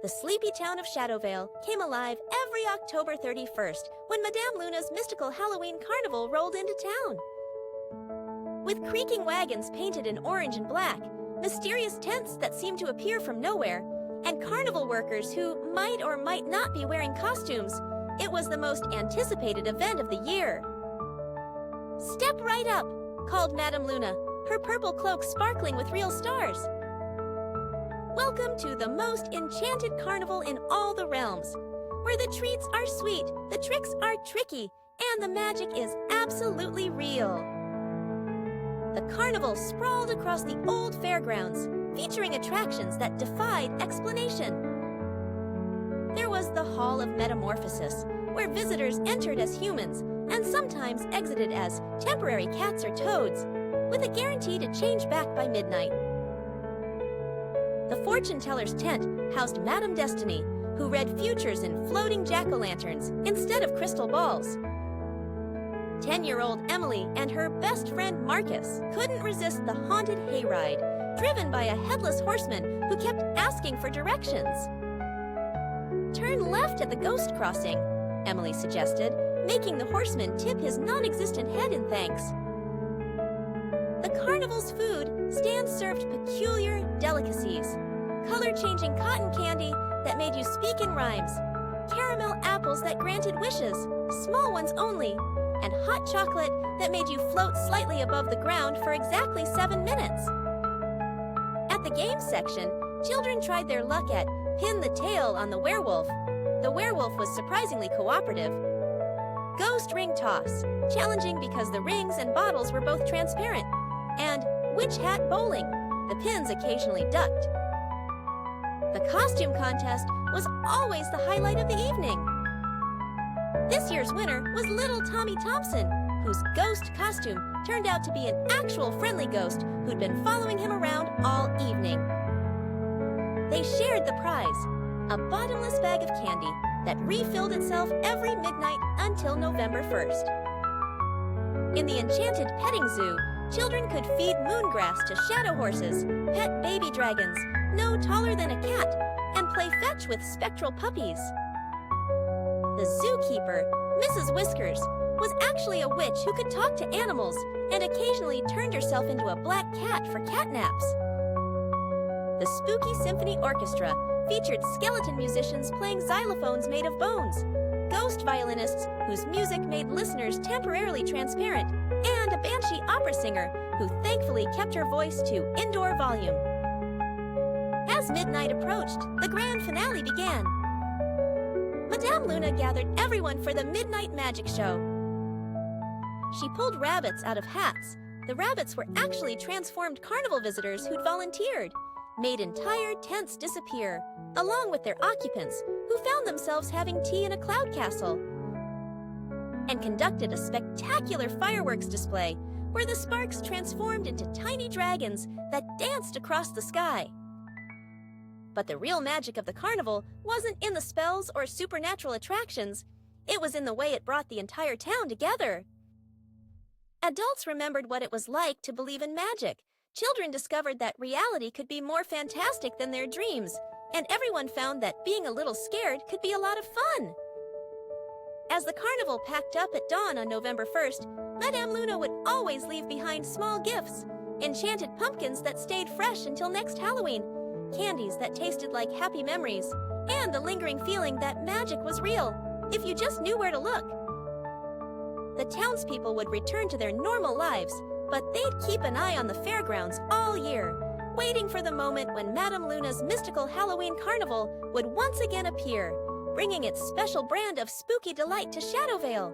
The sleepy town of Shadowvale came alive every October 31st when Madame Luna's mystical Halloween carnival rolled into town. With creaking wagons painted in orange and black, mysterious tents that seemed to appear from nowhere, and carnival workers who might or might not be wearing costumes, it was the most anticipated event of the year. "Step right up," called Madame Luna, her purple cloak sparkling with real stars. "Welcome to the most enchanted carnival in all the realms, where the treats are sweet, the tricks are tricky, and the magic is absolutely real." The carnival sprawled across the old fairgrounds, featuring attractions that defied explanation. There was the Hall of Metamorphosis, where visitors entered as humans and sometimes exited as temporary cats or toads, with a guarantee to change back by midnight. The fortune teller's tent housed Madame Destiny, who read futures in floating jack-o'-lanterns instead of crystal balls. 10-year-old Emily and her best friend Marcus couldn't resist the Haunted Hayride, driven by a headless horseman who kept asking for directions. "Turn left at the ghost crossing," Emily suggested, making the horseman tip his non-existent head in thanks. The carnival's food stands served peculiar delicacies: color-changing cotton candy that made you speak in rhymes, caramel apples that granted wishes, small ones only, and hot chocolate that made you float slightly above the ground for exactly 7 minutes. At the games section, children tried their luck at Pin the Tail on the Werewolf. The werewolf was surprisingly cooperative. Ghost Ring Toss, challenging because the rings and bottles were both transparent, and Witch Hat Bowling, the pins occasionally ducked. The costume contest was always the highlight of the evening. This year's winner was little Tommy Thompson, whose ghost costume turned out to be an actual friendly ghost who'd been following him around all evening. They shared the prize, a bottomless bag of candy that refilled itself every midnight until November 1st. In the Enchanted petting zoo, children could feed moongrass to shadow horses, pet baby dragons no taller than a cat, and play fetch with spectral puppies. The zookeeper, Mrs. Whiskers, was actually a witch who could talk to animals and occasionally turned herself into a black cat for catnaps. The Spooky Symphony Orchestra featured skeleton musicians playing xylophones made of bones, ghost violinists whose music made listeners temporarily transparent, and a banshee opera singer who thankfully kept her voice to indoor volume. As midnight approached, the grand finale began. Madame Luna gathered everyone for the Midnight Magic Show. She pulled rabbits out of hats. The rabbits were actually transformed carnival visitors who'd volunteered, made entire tents disappear, along with their occupants, who found themselves having tea in a cloud castle, and conducted a spectacular fireworks display where the sparks transformed into tiny dragons that danced across the sky. But the real magic of the carnival wasn't in the spells or supernatural attractions. It was in the way it brought the entire town together. Adults remembered what it was like to believe in magic. Children discovered that reality could be more fantastic than their dreams, and everyone found that being a little scared could be a lot of fun. As the carnival packed up at dawn on November 1st, Madame Luna would always leave behind small gifts: enchanted pumpkins that stayed fresh until next Halloween, candies that tasted like happy memories, and the lingering feeling that magic was real, if you just knew where to look. The townspeople would return to their normal lives, but they'd keep an eye on the fairgrounds all year, waiting for the moment when Madame Luna's mystical Halloween carnival would once again appear, bringing its special brand of spooky delight to Shadowvale.